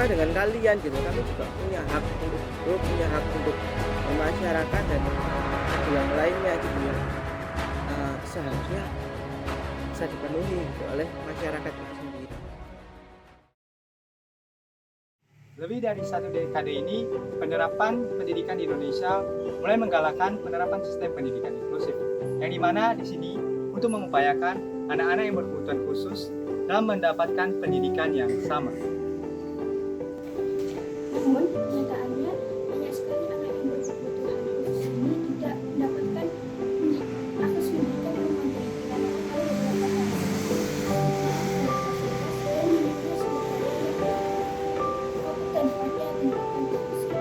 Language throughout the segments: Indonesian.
sama dengan kalian gitu, kami juga punya hak untuk hidup, punya hak untuk bermasyarakat dan yang lainnya gitu ya. Seharusnya bisa dipenuhi gitu oleh masyarakat itu sendiri. Lebih dari satu dekade ini, penerapan pendidikan di Indonesia mulai menggalakkan penerapan sistem pendidikan inklusif, yang dimana di sini untuk mengupayakan anak-anak yang berkebutuhan khusus dalam mendapatkan pendidikan yang sama. Namun, kenyataannya banyak sekali anak yang berkebutuhan khusus ini tidak mendapatkan akses pendidikan yang memadai karena ada beberapa hal dan minimnya sumber daya yang kompeten pada pendidikan khusus.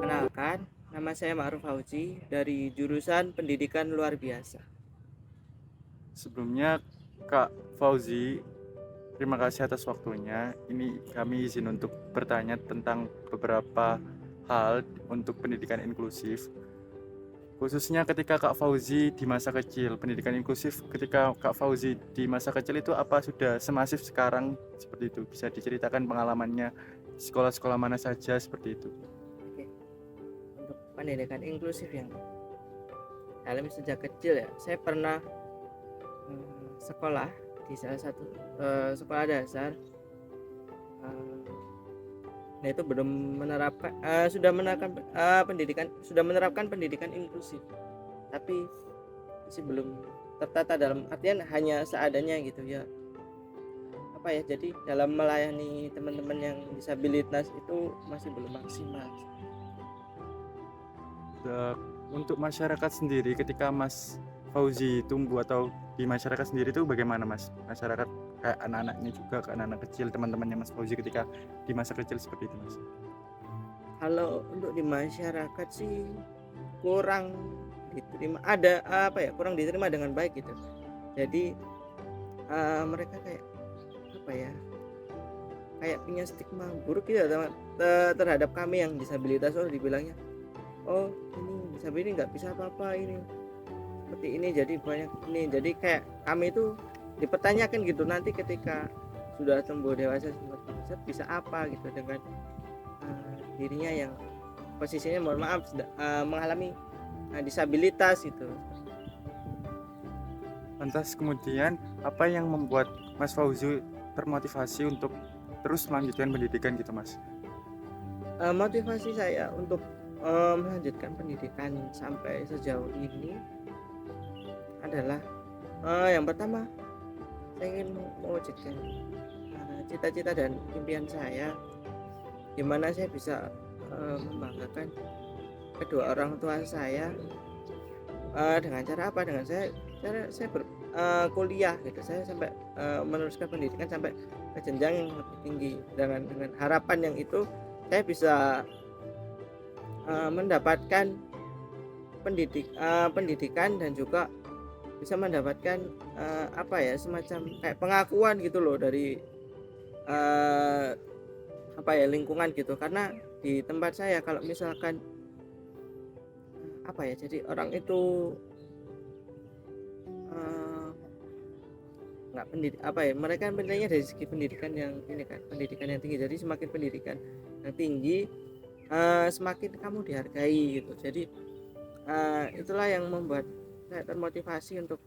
Kenalkan, nama saya Ma'ruf Fauzi dari jurusan Pendidikan Luar Biasa. Sebelumnya Kak Fauzi, terima kasih atas waktunya. Ini kami izin untuk bertanya tentang beberapa hal untuk pendidikan inklusif. Khususnya ketika Kak Fauzi di masa kecil, pendidikan inklusif ketika Kak Fauzi di masa kecil itu apa sudah semasif sekarang seperti itu? Bisa diceritakan pengalamannya di sekolah-sekolah mana saja seperti itu? Oke. Untuk pendidikan inklusif yang alami sejak kecil ya, saya pernah sekolah di salah satu sekolah dasar. Nah itu belum menerapkan sudah menerapkan pendidikan inklusif, tapi masih belum tertata dalam artian hanya seadanya gitu ya. Apa ya, jadi dalam melayani teman-teman yang disabilitas itu masih belum maksimal. Untuk masyarakat sendiri ketika Mas Fauzi tumbuh atau di masyarakat sendiri itu bagaimana Mas? Masyarakat kayak anak-anaknya juga, ke anak-anak kecil, teman-temannya Mas Fauzi ketika di masa kecil seperti itu Mas? Kalau untuk di masyarakat sih kurang diterima, kurang diterima dengan baik gitu. Jadi mereka kayak punya stigma buruk gitu terhadap kami yang disabilitas. Oh dibilangnya, oh ini disabilitas ini nggak bisa apa-apa, ini seperti ini, jadi banyak ini, jadi kayak kami itu dipertanyakan gitu nanti ketika sudah tumbuh dewasa bisa apa gitu dengan dirinya yang posisinya mohon maaf mengalami disabilitas itu. Lantas kemudian apa yang membuat Mas Fauzi termotivasi untuk terus melanjutkan pendidikan gitu Mas? Motivasi saya untuk melanjutkan pendidikan sampai sejauh ini adalah yang pertama, saya ingin mewujudkan cita-cita dan impian saya, di mana saya bisa membanggakan kedua orang tua saya dengan cara apa? Dengan saya kuliah gitu. Saya sampai meneruskan pendidikan sampai ke jenjang yang lebih tinggi dengan harapan yang itu saya bisa mendapatkan pendidikan dan juga bisa mendapatkan semacam kayak pengakuan gitu loh dari lingkungan gitu. Karena di tempat saya kalau misalkan jadi orang itu nggak mereka penilainya dari segi pendidikan yang ini kan, pendidikan yang tinggi. Jadi semakin pendidikan yang tinggi semakin kamu dihargai gitu. Jadi itulah yang membuat saya termotivasi untuk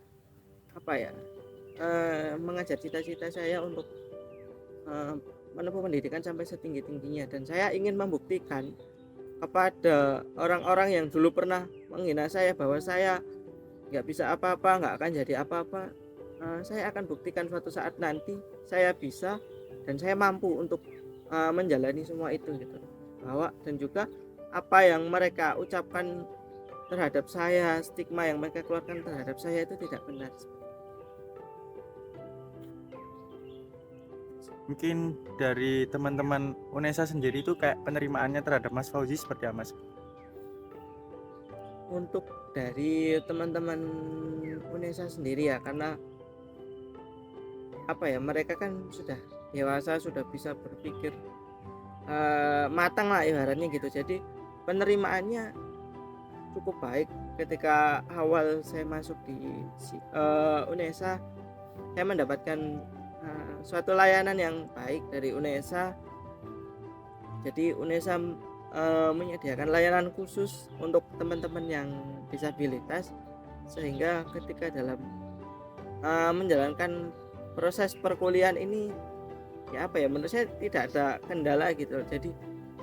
mengajar cita-cita saya untuk menempuh pendidikan sampai setinggi-tingginya. Dan saya ingin membuktikan kepada orang-orang yang dulu pernah menghina saya bahwa saya nggak bisa apa-apa, nggak akan jadi apa-apa. Saya akan buktikan suatu saat nanti saya bisa dan saya mampu untuk menjalani semua itu gitu. Dan juga apa yang mereka ucapkan terhadap saya, stigma yang mereka keluarkan terhadap saya itu tidak benar. Mungkin dari teman-teman UNESA sendiri itu kayak penerimaannya terhadap Mas Fauzi seperti apa Mas? Untuk dari teman-teman UNESA sendiri ya, karena mereka kan sudah dewasa, sudah bisa berpikir matang lah ibaratnya gitu. Jadi penerimaannya cukup baik ketika awal saya masuk di UNESA, saya mendapatkan suatu layanan yang baik dari UNESA. Jadi UNESA menyediakan layanan khusus untuk teman-teman yang disabilitas, sehingga ketika dalam menjalankan proses perkuliahan ini, ya apa ya, menurut saya tidak ada kendala gitu. Jadi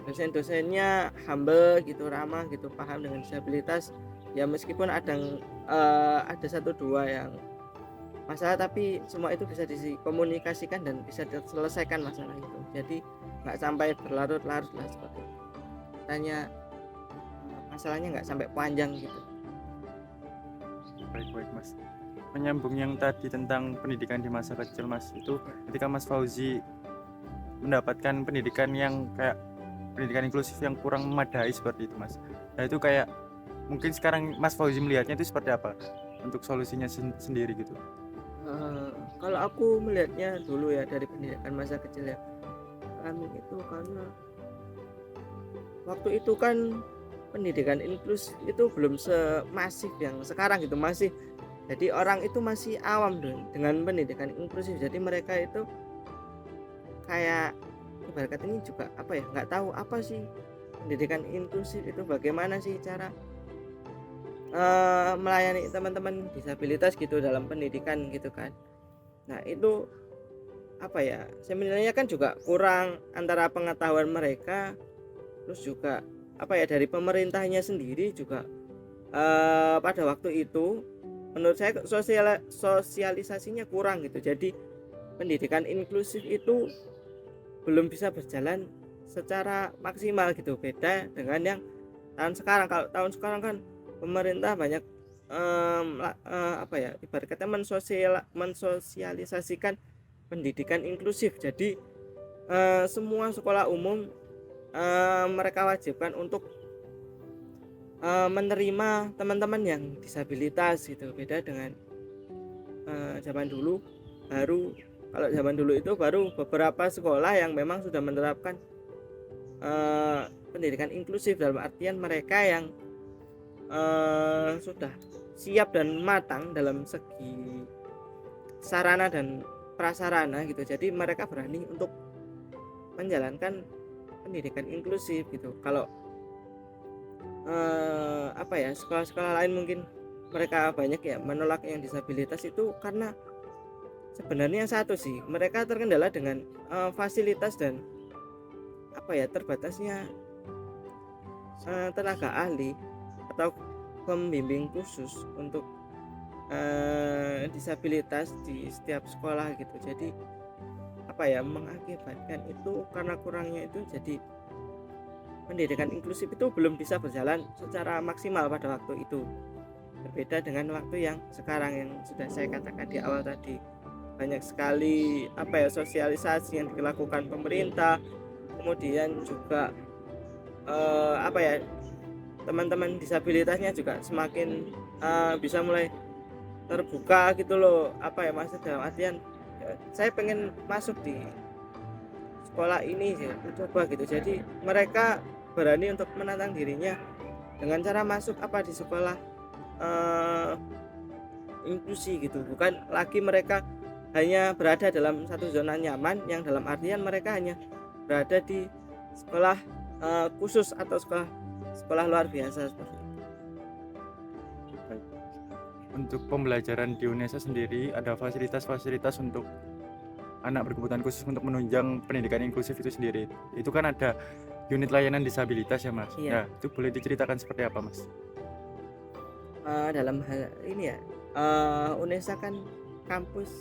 dosen-dosennya humble gitu, ramah gitu, paham dengan disabilitas. Ya meskipun ada satu dua yang masalah, tapi semua itu bisa dikomunikasikan dan bisa diselesaikan masalah itu. Jadi nggak sampai berlarut-larut lah seperti itu. Tanya masalahnya nggak sampai panjang gitu. Baik Mas. Menyambung yang tadi tentang pendidikan di masa kecil Mas, itu ketika Mas Fauzi mendapatkan pendidikan yang kayak pendidikan inklusif yang kurang memadai seperti itu Mas. Nah itu kayak mungkin sekarang Mas Fauzi melihatnya itu seperti apa untuk solusinya sendiri gitu? Kalau aku melihatnya dulu ya dari pendidikan masa kecil ya, kami itu karena waktu itu kan pendidikan inklusif itu belum semasif yang sekarang gitu, masih, jadi orang itu masih awam dengan pendidikan inklusif. Jadi mereka itu kayak ibarat kata ini juga apa ya, nggak tahu apa sih pendidikan inklusif itu, bagaimana sih cara melayani teman-teman disabilitas gitu dalam pendidikan gitu kan. Nah itu apa ya, sebenarnya kan juga kurang antara pengetahuan mereka, terus juga apa ya, dari pemerintahnya sendiri juga pada waktu itu menurut saya sosialisasinya kurang gitu. Jadi pendidikan inklusif itu belum bisa berjalan secara maksimal gitu, beda dengan yang tahun sekarang. Kalau tahun sekarang kan pemerintah banyak apa ya, ibarat kata mensosialisasikan pendidikan inklusif. Jadi semua sekolah umum mereka wajibkan untuk menerima teman-teman yang disabilitas gitu, beda dengan zaman dulu. Kalau zaman dulu itu baru beberapa sekolah yang memang sudah menerapkan pendidikan inklusif, dalam artian mereka yang sudah siap dan matang dalam segi sarana dan prasarana gitu. Jadi mereka berani untuk menjalankan pendidikan inklusif gitu. Kalau apa ya, sekolah-sekolah lain mungkin mereka banyak ya menolak yang disabilitas itu karena sebenarnya satu sih, mereka terkendala dengan fasilitas dan apa ya, terbatasnya tenaga ahli atau pembimbing khusus untuk disabilitas di setiap sekolah gitu. Jadi apa ya, mengakibatkan itu karena kurangnya itu, jadi pendidikan inklusif itu belum bisa berjalan secara maksimal pada waktu itu, berbeda dengan waktu yang sekarang yang sudah saya katakan di awal tadi. Banyak sekali apa ya, sosialisasi yang dilakukan pemerintah, kemudian juga apa ya, teman-teman disabilitasnya juga semakin bisa mulai terbuka gitu loh. Apa ya, maksud dalam artian saya pengen masuk di sekolah ini sih, coba gitu. Jadi mereka berani untuk menantang dirinya dengan cara masuk apa di sekolah inklusi gitu. Bukan lagi mereka hanya berada dalam satu zona nyaman, yang dalam artian mereka hanya berada di sekolah khusus atau sekolah luar biasa seperti itu. Untuk pembelajaran di UNESA sendiri ada fasilitas-fasilitas untuk anak berkebutuhan khusus untuk menunjang pendidikan inklusif itu sendiri. Itu kan ada unit layanan disabilitas ya Mas. Iya. Nah, itu boleh diceritakan seperti apa Mas? Dalam hal ini ya, UNESA kan kampus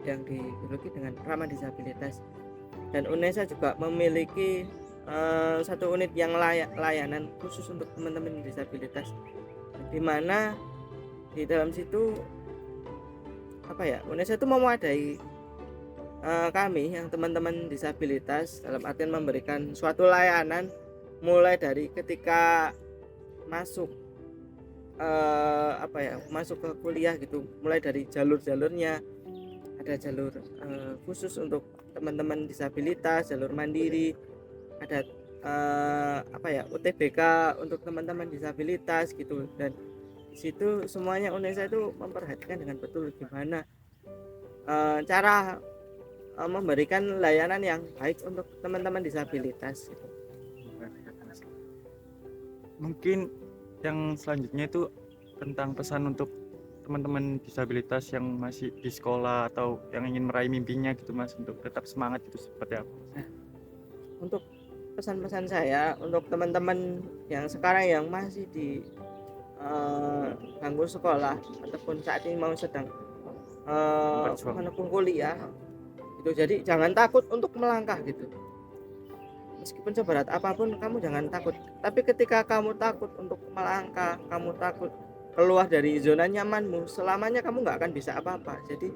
yang digeluti dengan ramah disabilitas, dan UNESA juga memiliki satu unit yang layanan khusus untuk teman-teman disabilitas, di mana di dalam situ apa ya, UNESA itu memadai kami yang teman-teman disabilitas, dalam artian memberikan suatu layanan mulai dari ketika masuk apa ya, masuk ke kuliah gitu, mulai dari jalur-jalurnya. Ada jalur khusus untuk teman-teman disabilitas, jalur mandiri, ada apa ya, UTBK untuk teman-teman disabilitas gitu. Dan Di situ semuanya Unesa itu memperhatikan dengan betul gimana cara memberikan layanan yang baik untuk teman-teman disabilitas gitu. Mungkin yang selanjutnya itu tentang pesan untuk teman-teman disabilitas yang masih di sekolah atau yang ingin meraih mimpinya gitu Mas, untuk tetap semangat itu seperti apa? Untuk pesan-pesan saya untuk teman-teman yang sekarang yang masih di bangku sekolah ataupun saat ini mau sedang Berjuang. menempuh kuliah itu, jadi jangan takut untuk melangkah gitu. Meskipun seberat apapun kamu jangan takut, tapi ketika kamu takut untuk melangkah, kamu takut keluar dari zona nyamanmu, selamanya kamu nggak akan bisa apa-apa. Jadi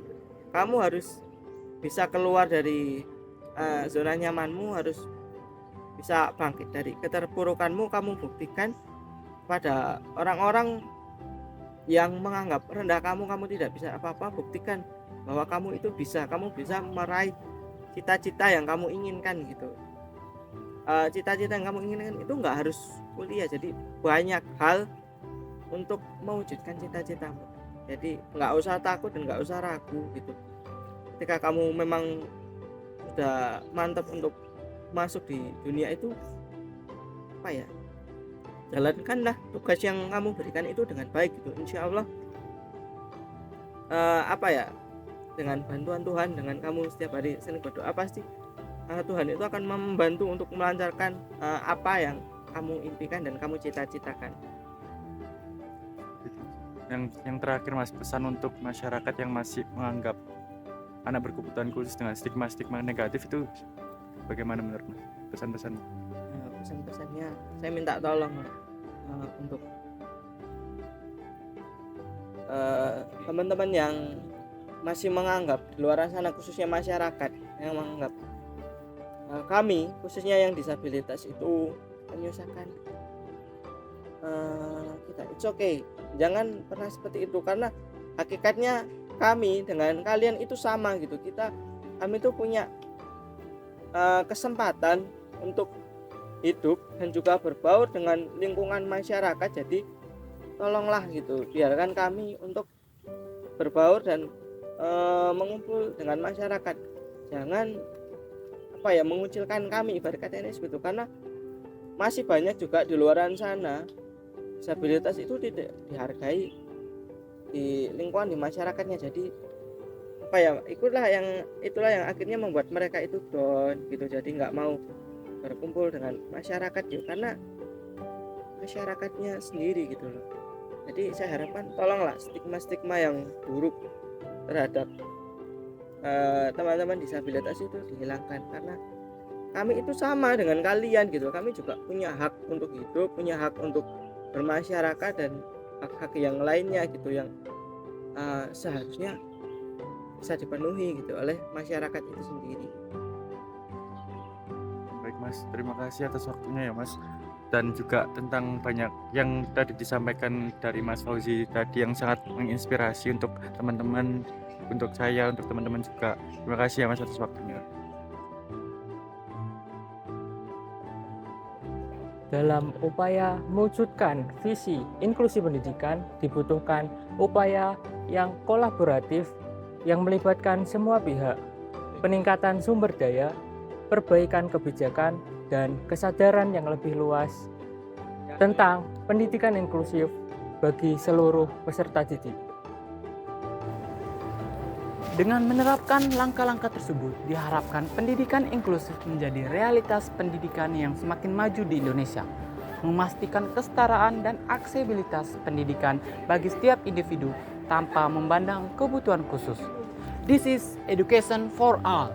kamu harus bisa keluar dari zona nyamanmu, harus bisa bangkit dari keterpurukanmu. Kamu buktikan pada orang-orang yang menganggap rendah kamu tidak bisa apa-apa, buktikan bahwa kamu itu bisa, kamu bisa meraih cita-cita yang kamu inginkan gitu. Cita-cita yang kamu inginkan itu nggak harus kuliah, jadi banyak hal untuk mewujudkan cita-citamu. Jadi nggak usah takut dan nggak usah ragu gitu. Ketika kamu memang sudah mantap untuk masuk di dunia itu, apa ya, jalankanlah tugas yang kamu berikan itu dengan baik gitu. Insya Allah apa ya, dengan bantuan Tuhan, dengan kamu setiap hari sering berdoa, pasti Tuhan itu akan membantu untuk melancarkan apa yang kamu impikan dan kamu cita-citakan. Yang terakhir Mas, pesan untuk masyarakat yang masih menganggap anak berkebutuhan khusus dengan stigma-stigma negatif itu bagaimana menurut Mas? Pesan-pesan. Pesan-pesannya saya minta tolong untuk teman-teman yang masih menganggap di luar sana, khususnya masyarakat yang menganggap kami khususnya yang disabilitas itu menyusahkan kita. It's okay, jangan pernah seperti itu, karena hakikatnya kami dengan kalian itu sama gitu. Kami itu punya kesempatan untuk hidup dan juga berbaur dengan lingkungan masyarakat. Jadi tolonglah gitu, biarkan kami untuk berbaur dan mengumpul dengan masyarakat. Jangan mengucilkan kami, ibarat katanya seperti itu, karena masih banyak juga di luaran sana disabilitas itu tidak dihargai di lingkungan, di masyarakatnya. Jadi itulah yang akhirnya membuat mereka itu down gitu, jadi nggak mau berkumpul dengan masyarakat gitu, karena masyarakatnya sendiri gitu loh. Jadi saya harapkan tolonglah stigma-stigma yang buruk terhadap teman-teman disabilitas itu dihilangkan, karena kami itu sama dengan kalian gitu. Kami juga punya hak untuk hidup, punya hak untuk bermasyarakat dan hak-hak yang lainnya gitu, yang seharusnya bisa dipenuhi gitu oleh masyarakat itu sendiri. Baik Mas, terima kasih atas waktunya ya Mas, dan juga tentang banyak yang tadi disampaikan dari Mas Fauzi tadi yang sangat menginspirasi untuk teman-teman, untuk saya, untuk teman-teman juga. Terima kasih ya Mas atas waktunya. Dalam upaya mewujudkan visi inklusi pendidikan, dibutuhkan upaya yang kolaboratif yang melibatkan semua pihak, peningkatan sumber daya, perbaikan kebijakan, dan kesadaran yang lebih luas tentang pendidikan inklusif bagi seluruh peserta didik. Dengan menerapkan langkah-langkah tersebut, diharapkan pendidikan inklusif menjadi realitas pendidikan yang semakin maju di Indonesia, memastikan kesetaraan dan aksesibilitas pendidikan bagi setiap individu tanpa memandang kebutuhan khusus. This is education for all.